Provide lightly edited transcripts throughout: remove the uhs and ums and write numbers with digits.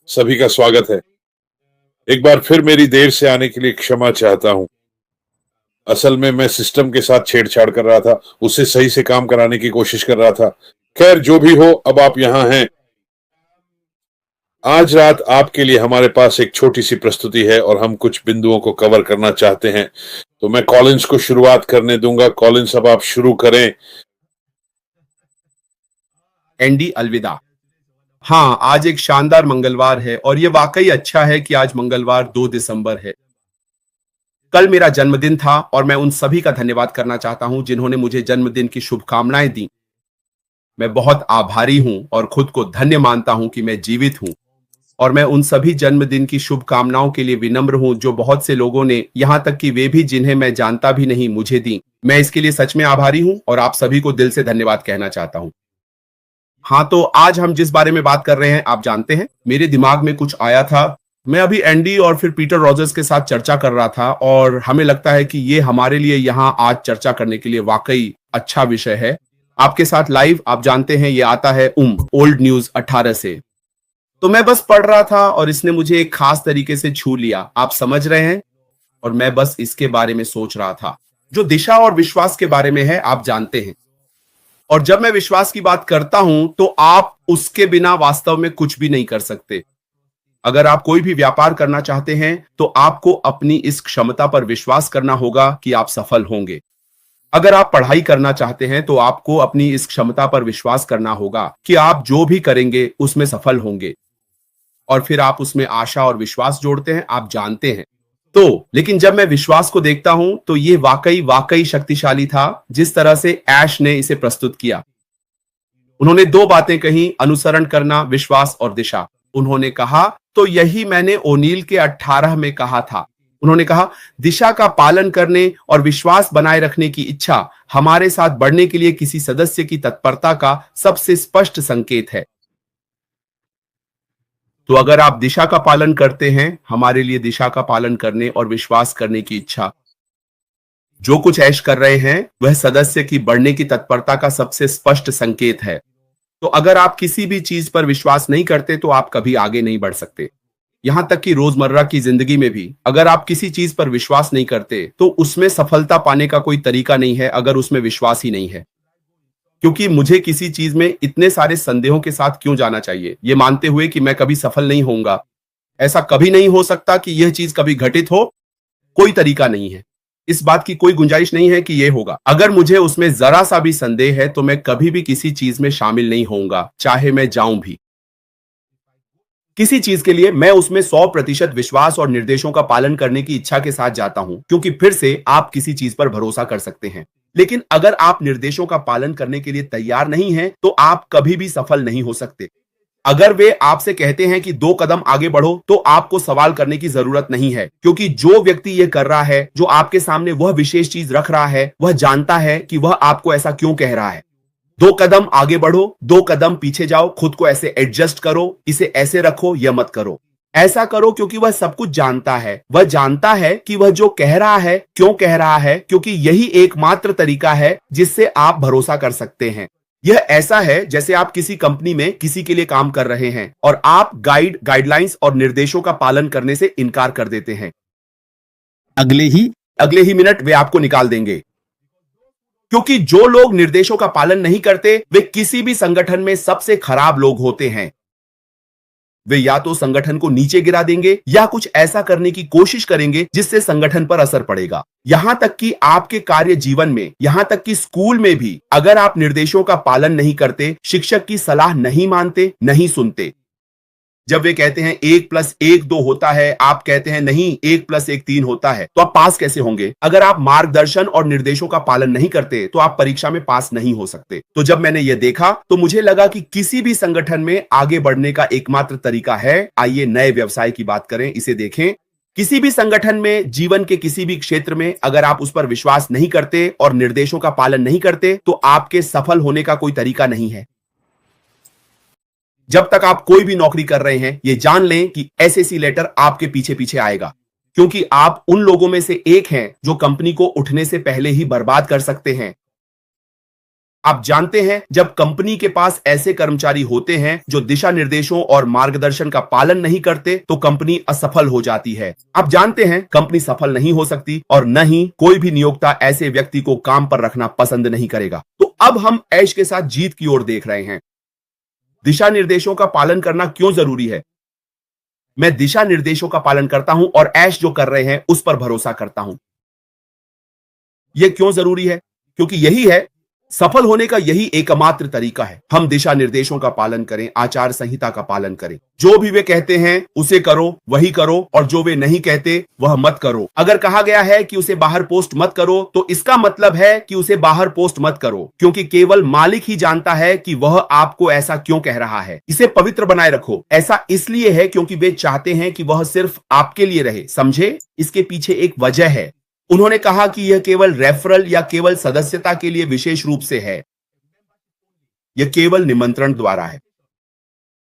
सभी का स्वागत है। एक बार फिर मेरी देर से आने के लिए क्षमा चाहता हूं। असल में मैं सिस्टम के साथ छेड़छाड़ कर रहा था, उसे सही से काम कराने की कोशिश कर रहा था। खैर जो भी हो, अब आप यहां हैं। आज रात आपके लिए हमारे पास एक छोटी सी प्रस्तुति है और हम कुछ बिंदुओं को कवर करना चाहते हैं। तो मैं कॉलिंस को शुरुआत करने दूंगा। कॉलिंस, अब आप शुरू करें। एंडी अलविदा। हाँ, आज एक शानदार मंगलवार है और ये वाकई अच्छा है कि आज मंगलवार 2 दिसंबर है। कल मेरा जन्मदिन था और मैं उन सभी का धन्यवाद करना चाहता हूं जिन्होंने मुझे जन्मदिन की शुभकामनाएं दी। मैं बहुत आभारी हूं और खुद को धन्य मानता हूं कि मैं जीवित हूं। और मैं उन सभी जन्मदिन की शुभकामनाओं के लिए विनम्र हूं जो बहुत से लोगों ने, यहां तक कि वे भी जिन्हें मैं जानता भी नहीं, मुझे दी। मैं इसके लिए सच में आभारी हूं और आप सभी को दिल से धन्यवाद कहना चाहता हूं। हाँ, तो आज हम जिस बारे में बात कर रहे हैं आप जानते हैं, मेरे दिमाग में कुछ आया था। मैं अभी एंडी और फिर पीटर रॉजर्स के साथ चर्चा कर रहा था और हमें लगता है कि ये हमारे लिए यहाँ आज चर्चा करने के लिए वाकई अच्छा विषय है। आपके साथ लाइव, आप जानते हैं, ये आता है ओल्ड न्यूज 18 से। तो मैं बस पढ़ रहा था और इसने मुझे एक खास तरीके से छू लिया, आप समझ रहे हैं। और मैं बस इसके बारे में सोच रहा था, जो दिशा और विश्वास के बारे में है, आप जानते हैं। और जब मैं विश्वास की बात करता हूं तो आप उसके बिना वास्तव में कुछ भी नहीं कर सकते। अगर आप कोई भी व्यापार करना चाहते हैं तो आपको अपनी इस क्षमता पर विश्वास करना होगा कि आप सफल होंगे। अगर आप पढ़ाई करना चाहते हैं तो आपको अपनी इस क्षमता पर विश्वास करना होगा कि आप जो भी करेंगे उसमें सफल होंगे। और फिर आप उसमें आशा और विश्वास जोड़ते हैं, आप जानते हैं। तो लेकिन जब मैं विश्वास को देखता हूं तो ये वाकई वाकई शक्तिशाली था, जिस तरह से ऐश ने इसे प्रस्तुत किया। उन्होंने दो बातें कही, अनुसरण करना, विश्वास और दिशा। उन्होंने कहा, तो यही मैंने ओनील के 18 में कहा था। उन्होंने कहा, दिशा का पालन करने और विश्वास बनाए रखने की इच्छा हमारे साथ बढ़ने के लिए किसी सदस्य की तत्परता का सबसे स्पष्ट संकेत है। तो अगर आप दिशा का पालन करते हैं, हमारे लिए दिशा का पालन करने और विश्वास करने की इच्छा, जो कुछ ऐश कर रहे हैं, वह सदस्य की बढ़ने की तत्परता का सबसे स्पष्ट संकेत है। तो अगर आप किसी भी चीज पर विश्वास नहीं करते तो आप कभी आगे नहीं बढ़ सकते। यहां तक कि रोजमर्रा की जिंदगी में भी अगर आप किसी चीज पर विश्वास नहीं करते तो उसमें सफलता पाने का कोई तरीका नहीं है, अगर उसमें विश्वास ही नहीं है। क्योंकि मुझे किसी चीज में इतने सारे संदेहों के साथ क्यों जाना चाहिए, ये मानते हुए कि मैं कभी सफल नहीं होऊंगा। ऐसा कभी नहीं हो सकता कि यह चीज कभी घटित हो। कोई तरीका नहीं है, इस बात की कोई गुंजाइश नहीं है कि यह होगा। अगर मुझे उसमें जरा सा भी संदेह है तो मैं कभी भी किसी चीज में शामिल नहीं होऊंगा, चाहे मैं जाऊं भी। किसी चीज के लिए मैं उसमें 100% विश्वास और निर्देशों का पालन करने की इच्छा के साथ जाता हूं, क्योंकि फिर से आप किसी चीज पर भरोसा कर सकते हैं। लेकिन अगर आप निर्देशों का पालन करने के लिए तैयार नहीं हैं, तो आप कभी भी सफल नहीं हो सकते। अगर वे आपसे कहते हैं कि 2 कदम आगे बढ़ो, तो आपको सवाल करने की जरूरत नहीं है, क्योंकि जो व्यक्ति यह कर रहा है, जो आपके सामने वह विशेष चीज रख रहा है, वह जानता है कि वह आपको ऐसा क्यों कह रहा है। 2 कदम आगे बढ़ो, 2 कदम पीछे जाओ, खुद को ऐसे एडजस्ट करो, इसे ऐसे रखो या मत करो। ऐसा करो क्योंकि वह सब कुछ जानता है। वह जानता है कि वह जो कह रहा है क्यों कह रहा है, क्योंकि यही एकमात्र तरीका है जिससे आप भरोसा कर सकते हैं। यह ऐसा है जैसे आप किसी कंपनी में किसी के लिए काम कर रहे हैं और आप गाइडलाइंस और निर्देशों का पालन करने से इनकार कर देते हैं। अगले ही मिनट वे आपको निकाल देंगे, क्योंकि जो लोग निर्देशों का पालन नहीं करते वे किसी भी संगठन में सबसे खराब लोग होते हैं। वे या तो संगठन को नीचे गिरा देंगे या कुछ ऐसा करने की कोशिश करेंगे जिससे संगठन पर असर पड़ेगा। यहां तक कि आपके कार्य जीवन में, यहां तक कि स्कूल में भी, अगर आप निर्देशों का पालन नहीं करते, शिक्षक की सलाह नहीं मानते, नहीं सुनते। जब वे कहते हैं 1+1 2 होता है, आप कहते हैं नहीं 1+1 3 होता है, तो आप पास कैसे होंगे? अगर आप मार्गदर्शन और निर्देशों का पालन नहीं करते तो आप परीक्षा में पास नहीं हो सकते। तो जब मैंने यह देखा तो मुझे लगा कि किसी भी संगठन में आगे बढ़ने का एकमात्र तरीका है, आइए नए व्यवसाय की बात करें, इसे देखें। किसी भी संगठन में, जीवन के किसी भी क्षेत्र में, अगर आप उस पर विश्वास नहीं करते और निर्देशों का पालन नहीं करते तो आपके सफल होने का कोई तरीका नहीं है। जब तक आप कोई भी नौकरी कर रहे हैं, ये जान लें कि एसएससी लेटर आपके पीछे पीछे आएगा, क्योंकि आप उन लोगों में से एक हैं जो कंपनी को उठने से पहले ही बर्बाद कर सकते हैं। आप जानते हैं, जब कंपनी के पास ऐसे कर्मचारी होते हैं जो दिशा निर्देशों और मार्गदर्शन का पालन नहीं करते, तो कंपनी असफल हो जाती है। आप जानते हैं, कंपनी सफल नहीं हो सकती और न ही कोई भी नियोक्ता ऐसे व्यक्ति को काम पर रखना पसंद नहीं करेगा। तो अब हम ऐश के साथ जीत की ओर देख रहे हैं। दिशा निर्देशों का पालन करना क्यों जरूरी है? मैं दिशा निर्देशों का पालन करता हूं और ऐश जो कर रहे हैं उस पर भरोसा करता हूं। यह क्यों जरूरी है? क्योंकि यही है, सफल होने का यही एकमात्र तरीका है। हम दिशा निर्देशों का पालन करें, आचार संहिता का पालन करें। जो भी वे कहते हैं उसे करो, वही करो, और जो वे नहीं कहते वह मत करो। अगर कहा गया है कि उसे बाहर पोस्ट मत करो, तो इसका मतलब है कि उसे बाहर पोस्ट मत करो, क्योंकि केवल मालिक ही जानता है कि वह आपको ऐसा क्यों कह रहा है। इसे पवित्र बनाए रखो। ऐसा इसलिए है क्योंकि वे चाहते हैं कि वह सिर्फ आपके लिए रहे। समझे? इसके पीछे एक वजह है। उन्होंने कहा कि यह केवल रेफरल या केवल सदस्यता के लिए विशेष रूप से है। यह केवल निमंत्रण द्वारा है।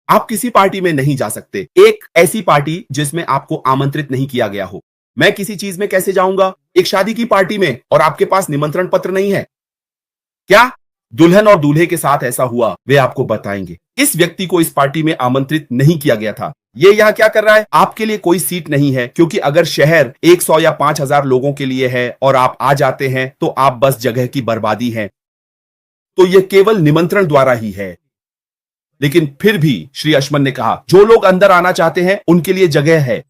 आप किसी पार्टी में नहीं जा सकते, एक ऐसी पार्टी जिसमें आपको आमंत्रित नहीं किया गया हो। मैं किसी चीज में कैसे जाऊंगा? एक शादी की पार्टी में, और आपके पास निमंत्रण पत्र नहीं है? क्या दुल्हन और दूल्हे के साथ ऐसा हुआ? वे आपको बताएंगे। इस व्यक्ति को इस पार्टी में आमंत्रित नहीं किया गया था। ये यहां क्या कर रहा है? आपके लिए कोई सीट नहीं है, क्योंकि अगर शहर 100 या 5000 लोगों के लिए है और आप आ जाते हैं, तो आप बस जगह की बर्बादी हैं। तो यह केवल निमंत्रण द्वारा ही है। लेकिन फिर भी श्री अशमन ने कहा, जो लोग अंदर आना चाहते हैं उनके लिए जगह है।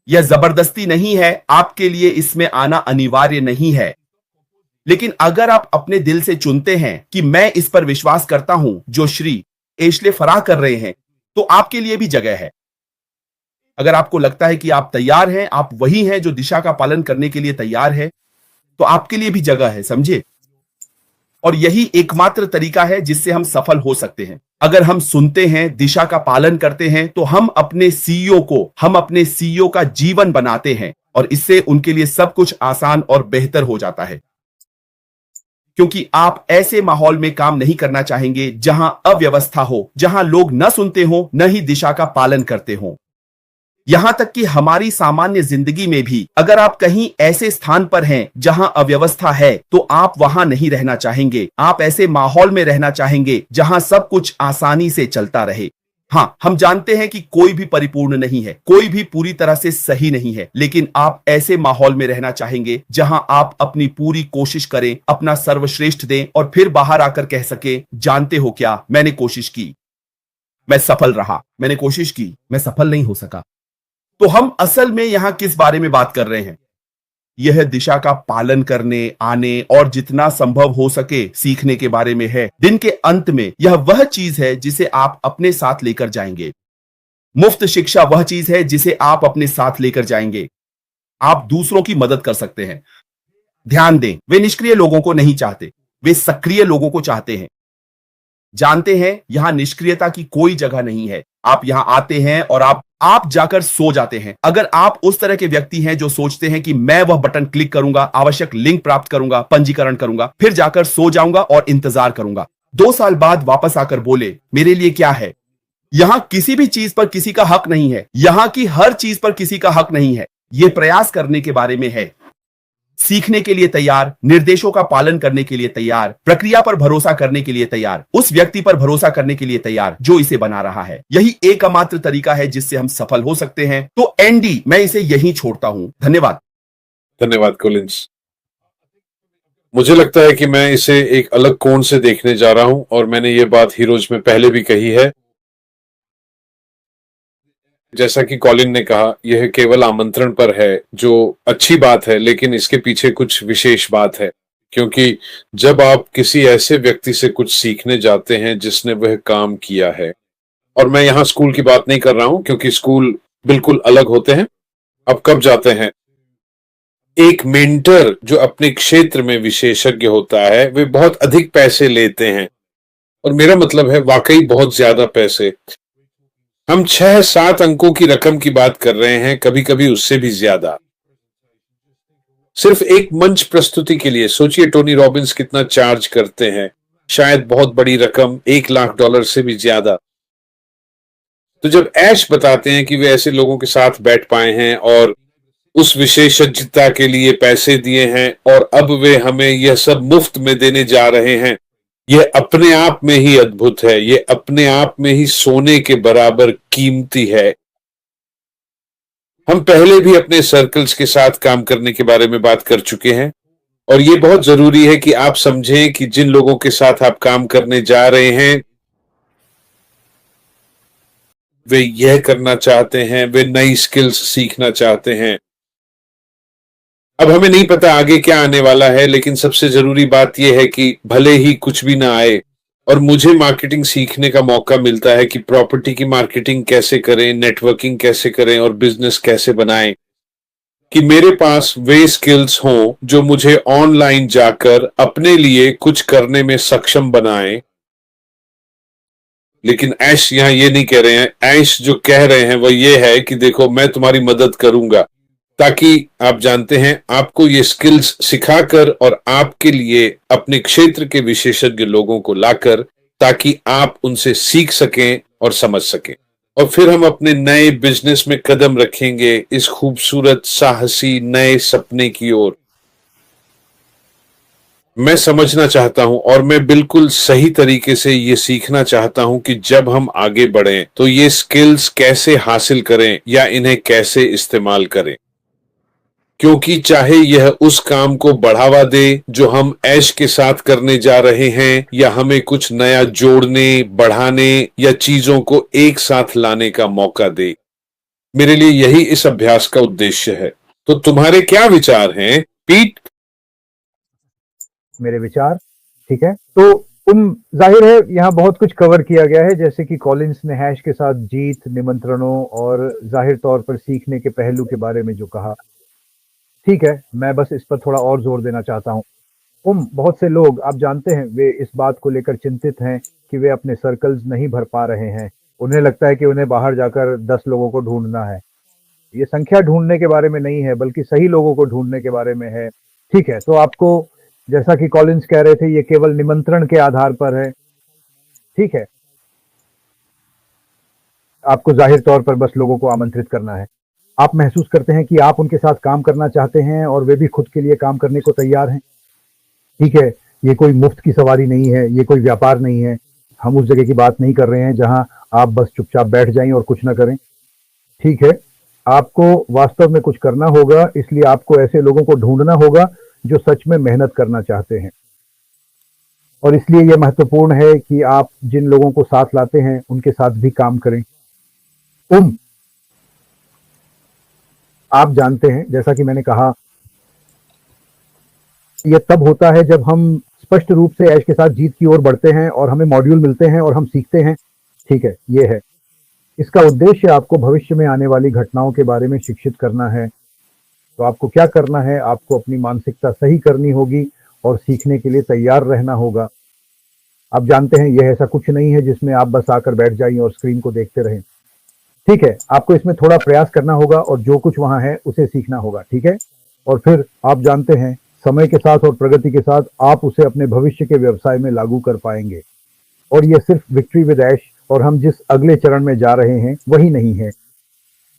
यह जबरदस्ती नहीं है, आपके लिए इसमें आना अनिवार्य नहीं है। लेकिन अगर आप अपने दिल से चुनते हैं कि मैं इस पर विश्वास करता हूं जो श्री एशले फराह कर रहे हैं, तो आपके लिए भी जगह है। अगर आपको लगता है कि आप तैयार हैं, आप वही हैं जो दिशा का पालन करने के लिए तैयार है, तो आपके लिए भी जगह है। समझे? और यही एकमात्र तरीका है जिससे हम सफल हो सकते हैं। अगर हम सुनते हैं, दिशा का पालन करते हैं, तो हम अपने सीईओ का जीवन बनाते हैं, और इससे उनके लिए सब कुछ आसान और बेहतर हो जाता है। क्योंकि आप ऐसे माहौल में काम नहीं करना चाहेंगे जहां अव्यवस्था हो, जहां लोग न सुनते हो, न ही दिशा का पालन करते हो। यहां तक कि हमारी सामान्य जिंदगी में भी अगर आप कहीं ऐसे स्थान पर हैं जहां अव्यवस्था है, तो आप वहां नहीं रहना चाहेंगे। आप ऐसे माहौल में रहना चाहेंगे जहां सब कुछ आसानी से चलता रहे। हां, हम जानते हैं कि कोई भी परिपूर्ण नहीं है, कोई भी पूरी तरह से सही नहीं है, लेकिन आप ऐसे माहौल में रहना चाहेंगे जहां आप अपनी पूरी कोशिश करें, अपना सर्वश्रेष्ठ दें, और फिर बाहर आकर कह सके, जानते हो क्या, मैंने कोशिश की, मैं सफल रहा, मैंने कोशिश की, मैं सफल नहीं हो सका। तो हम असल में यहां किस बारे में बात कर रहे हैं? यह दिशा का पालन करने, आने और जितना संभव हो सके सीखने के बारे में है। दिन के अंत में यह वह चीज है जिसे आप अपने साथ लेकर जाएंगे। मुफ्त शिक्षा वह चीज है जिसे आप अपने साथ लेकर जाएंगे। आप दूसरों की मदद कर सकते हैं। ध्यान दें, वे निष्क्रिय लोगों को नहीं चाहते, वे सक्रिय लोगों को चाहते हैं। जानते हैं, यहां निष्क्रियता की कोई जगह नहीं है। आप यहां आते हैं और आप जाकर सो जाते हैं। अगर आप उस तरह के व्यक्ति हैं जो सोचते हैं कि मैं वह बटन क्लिक करूंगा, आवश्यक लिंक प्राप्त करूंगा, पंजीकरण करूंगा, फिर जाकर सो जाऊंगा और इंतजार करूंगा, 2 साल बाद वापस आकर बोले, मेरे लिए क्या है? यहां किसी भी चीज पर किसी का हक नहीं है। यहां की हर चीज पर किसी का हक नहीं है। यह प्रयास करने के बारे में है। सीखने के लिए तैयार, निर्देशों का पालन करने के लिए तैयार, प्रक्रिया पर भरोसा करने के लिए तैयार, उस व्यक्ति पर भरोसा करने के लिए तैयार जो इसे बना रहा है। यही एकमात्र तरीका है जिससे हम सफल हो सकते हैं। तो एंडी, मैं इसे यहीं छोड़ता हूं। धन्यवाद। धन्यवाद कोलिंस। मुझे लगता है कि मैं इसे एक अलग कोण से देखने जा रहा हूं, और मैंने ये बात हीरोज में पहले भी कही है। जैसा कि कॉलिन ने कहा, यह केवल आमंत्रण पर है, जो अच्छी बात है, लेकिन इसके पीछे कुछ विशेष बात है। क्योंकि जब आप किसी ऐसे व्यक्ति से कुछ सीखने जाते हैं जिसने वह काम किया है, और मैं यहाँ स्कूल की बात नहीं कर रहा हूं, क्योंकि स्कूल बिल्कुल अलग होते हैं। अब कब जाते हैं? एक मेंटर जो अपने क्षेत्र में विशेषज्ञ होता है, वे बहुत अधिक पैसे लेते हैं, और मेरा मतलब है वाकई बहुत ज्यादा पैसे। हम 6-7 अंकों की रकम की बात कर रहे हैं, कभी कभी उससे भी ज्यादा, सिर्फ एक मंच प्रस्तुति के लिए। सोचिए टोनी रॉबिन्स कितना चार्ज करते हैं, शायद बहुत बड़ी रकम, $1,00,000 से भी ज्यादा। तो जब ऐश बताते हैं कि वे ऐसे लोगों के साथ बैठ पाए हैं और उस विशेषज्ञता के लिए पैसे दिए हैं, और अब वे हमें यह सब मुफ्त में देने जा रहे हैं, ये अपने आप में ही अद्भुत है, ये अपने आप में ही सोने के बराबर कीमती है। हम पहले भी अपने सर्कल्स के साथ काम करने के बारे में बात कर चुके हैं और ये बहुत जरूरी है कि आप समझें कि जिन लोगों के साथ आप काम करने जा रहे हैं वे यह करना चाहते हैं, वे नई स्किल्स सीखना चाहते हैं। अब हमें नहीं पता आगे क्या आने वाला है, लेकिन सबसे जरूरी बात यह है कि भले ही कुछ भी ना आए और मुझे मार्केटिंग सीखने का मौका मिलता है कि प्रॉपर्टी की मार्केटिंग कैसे करें, नेटवर्किंग कैसे करें और बिजनेस कैसे बनाएं, कि मेरे पास वे स्किल्स हों जो मुझे ऑनलाइन जाकर अपने लिए कुछ करने में सक्षम बनाएं। लेकिन ऐश यहां ये नहीं कह रहे हैं, ऐश जो कह रहे हैं वह ये है कि देखो मैं तुम्हारी मदद करूंगा, ताकि आप जानते हैं आपको ये स्किल्स सिखाकर और आपके लिए अपने क्षेत्र के विशेषज्ञ लोगों को लाकर, ताकि आप उनसे सीख सकें और समझ सकें और फिर हम अपने नए बिजनेस में कदम रखेंगे इस खूबसूरत साहसी नए सपने की ओर। मैं समझना चाहता हूं और मैं बिल्कुल सही तरीके से ये सीखना चाहता हूं कि जब हम आगे बढ़ें तो ये स्किल्स कैसे हासिल करें या इन्हें कैसे इस्तेमाल करें, क्योंकि चाहे यह उस काम को बढ़ावा दे जो हम ऐश के साथ करने जा रहे हैं या हमें कुछ नया जोड़ने, बढ़ाने या चीजों को एक साथ लाने का मौका दे, मेरे लिए यही इस अभ्यास का उद्देश्य है। तो तुम्हारे क्या विचार हैं पीट? मेरे विचार ठीक है। तो जाहिर है यहाँ बहुत कुछ कवर किया गया है, जैसे कि कॉलिंस ने हैश के साथ जीत, निमंत्रणों और जाहिर तौर पर सीखने के पहलू के बारे में जो कहा, ठीक है, मैं बस इस पर थोड़ा और जोर देना चाहता हूँ। बहुत से लोग आप जानते हैं वे इस बात को लेकर चिंतित हैं कि वे अपने सर्कल्स नहीं भर पा रहे हैं। उन्हें लगता है कि उन्हें बाहर जाकर 10 लोगों को ढूंढना है। ये संख्या ढूंढने के बारे में नहीं है, बल्कि सही लोगों को ढूंढने के बारे में है। ठीक है, तो आपको, जैसा कि कॉलिंस कह रहे थे, ये केवल निमंत्रण के आधार पर है। ठीक है, आपको जाहिर तौर पर बस लोगों को आमंत्रित करना है। आप महसूस करते हैं कि आप उनके साथ काम करना चाहते हैं और वे भी खुद के लिए काम करने को तैयार हैं। ठीक है, ये कोई मुफ्त की सवारी नहीं है, ये कोई व्यापार नहीं है। हम उस जगह की बात नहीं कर रहे हैं जहां आप बस चुपचाप बैठ जाएं और कुछ ना करें। ठीक है, आपको वास्तव में कुछ करना होगा, इसलिए आपको ऐसे लोगों को ढूंढना होगा जो सच में मेहनत करना चाहते हैं। और इसलिए यह महत्वपूर्ण है कि आप जिन लोगों को साथ लाते हैं उनके साथ भी काम करें। आप जानते हैं, जैसा कि मैंने कहा, यह तब होता है जब हम स्पष्ट रूप से ऐश के साथ जीत की ओर बढ़ते हैं और हमें मॉड्यूल मिलते हैं और हम सीखते हैं। ठीक है, यह है इसका उद्देश्य, आपको भविष्य में आने वाली घटनाओं के बारे में शिक्षित करना है। तो आपको क्या करना है, आपको अपनी मानसिकता सही करनी होगी और सीखने के लिए तैयार रहना होगा। आप जानते हैं यह ऐसा कुछ नहीं है जिसमें आप बस आकर बैठ जाइए और स्क्रीन को देखते रहें। ठीक है, आपको इसमें थोड़ा प्रयास करना होगा और जो कुछ वहां है उसे सीखना होगा। ठीक है, और फिर आप जानते हैं समय के साथ और प्रगति के साथ आप उसे अपने भविष्य के व्यवसाय में लागू कर पाएंगे। और यह सिर्फ विक्ट्री विद ऐश और हम जिस अगले चरण में जा रहे हैं वही नहीं है,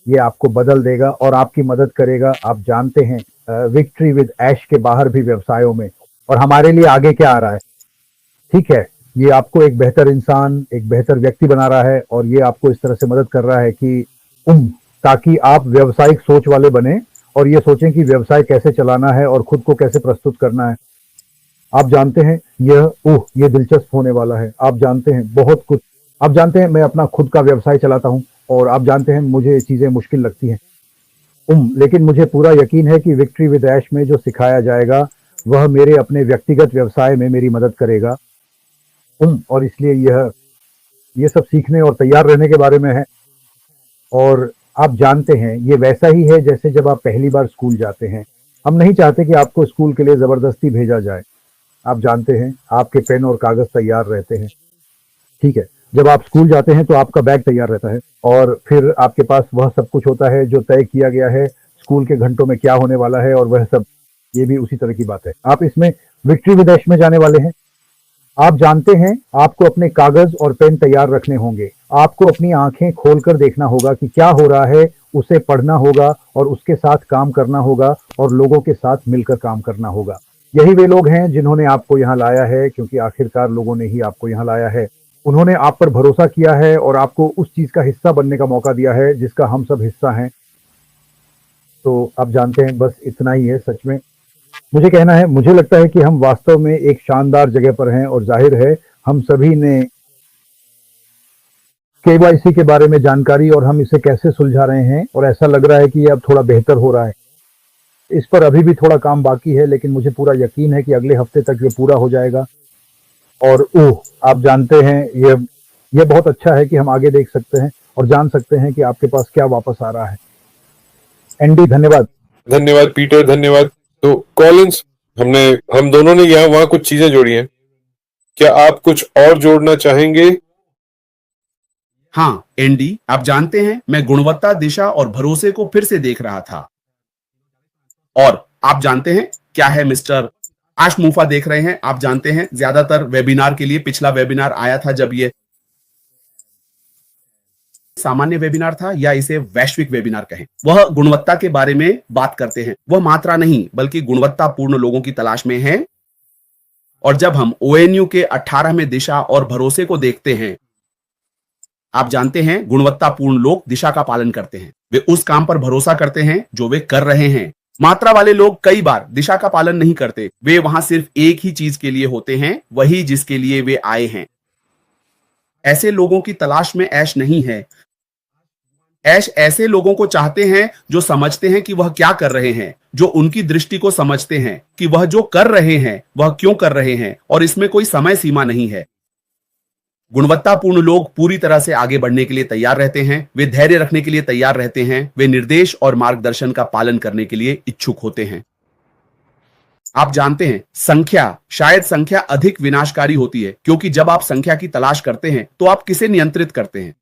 ये आपको बदल देगा और आपकी मदद करेगा। आप जानते हैं विक्ट्री विद ऐश के बाहर भी व्यवसायों में, और हमारे लिए आगे क्या आ रहा है। ठीक है, ये आपको एक बेहतर इंसान, एक बेहतर व्यक्ति बना रहा है और ये आपको इस तरह से मदद कर रहा है कि ताकि आप व्यावसायिक सोच वाले बने और ये सोचें कि व्यवसाय कैसे चलाना है और खुद को कैसे प्रस्तुत करना है। आप जानते हैं ये दिलचस्प होने वाला है। आप जानते हैं बहुत कुछ, आप जानते हैं मैं अपना खुद का व्यवसाय चलाता हूं और आप जानते हैं मुझे चीजें मुश्किल लगती हैं। लेकिन मुझे पूरा यकीन है कि विक्ट्री विद ऐश में जो सिखाया जाएगा वह मेरे अपने व्यक्तिगत व्यवसाय में मेरी मदद करेगा। और इसलिए यह सब सीखने और तैयार रहने के बारे में है। और आप जानते हैं ये वैसा ही है जैसे जब आप पहली बार स्कूल जाते हैं। हम नहीं चाहते कि आपको स्कूल के लिए जबरदस्ती भेजा जाए। आप जानते हैं आपके पेन और कागज तैयार रहते हैं। ठीक है, जब आप स्कूल जाते हैं तो आपका बैग तैयार रहता है और फिर आपके पास वह सब कुछ होता है जो तय किया गया है स्कूल के घंटों में क्या होने वाला है, और वह सब, ये भी उसी तरह की बात है। आप इसमें विक्ट्री विद ऐश में जाने वाले हैं। आप जानते हैं आपको अपने कागज और पेन तैयार रखने होंगे। आपको अपनी आंखें खोलकर देखना होगा कि क्या हो रहा है, उसे पढ़ना होगा और उसके साथ काम करना होगा और लोगों के साथ मिलकर काम करना होगा। यही वे लोग हैं जिन्होंने आपको यहाँ लाया है, क्योंकि आखिरकार लोगों ने ही आपको यहाँ लाया है। उन्होंने आप पर भरोसा किया है और आपको उस चीज का हिस्सा बनने का मौका दिया है जिसका हम सब हिस्सा हैं। तो आप जानते हैं, बस इतना ही है। सच में मुझे कहना है, मुझे लगता है कि हम वास्तव में एक शानदार जगह पर हैं और जाहिर है हम सभी ने केवाईसी के बारे में जानकारी और हम इसे कैसे सुलझा रहे हैं, और ऐसा लग रहा है कि ये अब थोड़ा बेहतर हो रहा है। इस पर अभी भी थोड़ा काम बाकी है, लेकिन मुझे पूरा यकीन है कि अगले हफ्ते तक ये पूरा हो जाएगा। और आप जानते हैं, ये बहुत अच्छा है कि हम आगे देख सकते हैं और जान सकते हैं कि आपके पास क्या वापस आ रहा है। एंडी, धन्यवाद। धन्यवाद पीटर, धन्यवाद। तो कॉलिंस, हम दोनों ने यहाँ वहां कुछ चीजें जोड़ी हैं, क्या आप कुछ और जोड़ना चाहेंगे? हाँ एंडी, आप जानते हैं मैं गुणवत्ता, दिशा और भरोसे को फिर से देख रहा था। और आप जानते हैं क्या है मिस्टर आश मूफा देख रहे हैं। आप जानते हैं ज्यादातर वेबिनार के लिए पिछला वेबिनार आया था जब ये सामान्य वेबिनार था या इसे वैश्विक वेबिनार कहें, वह गुणवत्ता के बारे में बात करते हैं। वह मात्रा नहीं बल्कि गुणवत्तापूर्ण लोगों की तलाश में है। और जब हम ONU के 18 में दिशा और भरोसे को देखते हैं, आप जानते हैं गुणवत्तापूर्ण लोग दिशा का पालन करते हैं। वे उस काम पर भरोसा करते हैं जो वे कर रहे हैं। मात्रा वाले लोग कई बार दिशा का पालन नहीं करते। वे वहां सिर्फ एक ही चीज के लिए होते हैं, वही जिसके लिए वे आए हैं। ऐसे लोगों की तलाश में ऐश नहीं है। ऐश ऐसे लोगों को चाहते हैं जो समझते हैं कि वह क्या कर रहे हैं, जो उनकी दृष्टि को समझते हैं कि वह जो कर रहे हैं वह क्यों कर रहे हैं, और इसमें कोई समय सीमा नहीं है। गुणवत्तापूर्ण लोग पूरी तरह से आगे बढ़ने के लिए तैयार रहते हैं। वे धैर्य रखने के लिए तैयार रहते हैं। वे निर्देश और मार्गदर्शन का पालन करने के लिए इच्छुक होते हैं। आप जानते हैं शायद संख्या अधिक विनाशकारी होती है, क्योंकि जब आप संख्या की तलाश करते हैं तो आप किसे नियंत्रित करते हैं?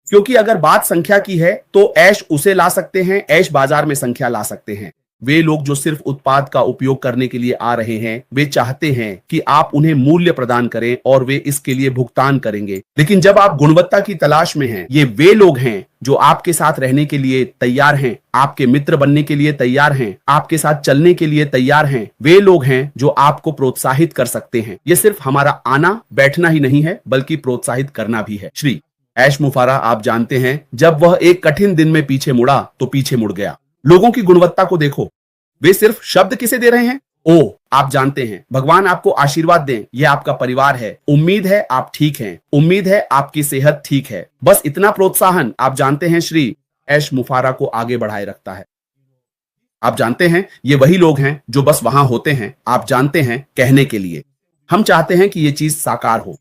क्योंकि अगर बात संख्या की है तो ऐश उसे ला सकते हैं, ऐश बाजार में संख्या ला सकते हैं। वे लोग जो सिर्फ उत्पाद का उपयोग करने के लिए आ रहे हैं, वे चाहते हैं कि आप उन्हें मूल्य प्रदान करें और वे इसके लिए भुगतान करेंगे। लेकिन जब आप गुणवत्ता की तलाश में हैं, ये वे लोग हैं जो आपके साथ रहने के लिए तैयार हैं, आपके मित्र बनने के लिए तैयार हैं, आपके साथ चलने के लिए तैयार हैं। वे लोग हैं जो आपको प्रोत्साहित कर सकते हैं। ये सिर्फ हमारा आना बैठना ही नहीं है, बल्कि प्रोत्साहित करना भी है। श्री ऐश मुफारा, आप जानते हैं जब वह एक कठिन दिन में पीछे मुड़ा तो पीछे मुड़ गया। लोगों की गुणवत्ता को देखो। वे सिर्फ शब्द किसे दे रहे हैं? आप जानते हैं, भगवान आपको आशीर्वाद दें, यह आपका परिवार है। उम्मीद है आप ठीक हैं। उम्मीद है आपकी सेहत ठीक है। बस इतना प्रोत्साहन, आप जानते हैं, श्री ऐश मुफारा को आगे बढ़ाए रखता है। आप जानते हैं ये वही लोग हैं जो बस वहां होते हैं, आप जानते हैं, कहने के लिए। हम चाहते हैं कि यह चीज साकार हो।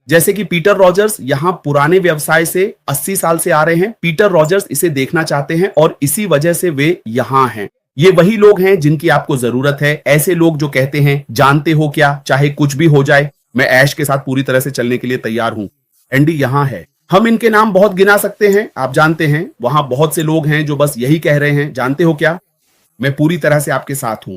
जैसे कि पीटर रॉजर्स यहां पुराने व्यवसाय से 80 साल से आ रहे हैं। पीटर रॉजर्स इसे देखना चाहते हैं और इसी वजह से वे यहां हैं। ये वही लोग हैं जिनकी आपको जरूरत है। ऐसे लोग जो कहते हैं, जानते हो क्या, चाहे कुछ भी हो जाए, मैं ऐश के साथ पूरी तरह से चलने के लिए तैयार हूं। एंडी यहां है। हम इनके नाम बहुत गिना सकते हैं। आप जानते हैं वहां बहुत से लोग हैं जो बस यही कह रहे हैं, जानते हो क्या, मैं पूरी तरह से आपके साथ हूं।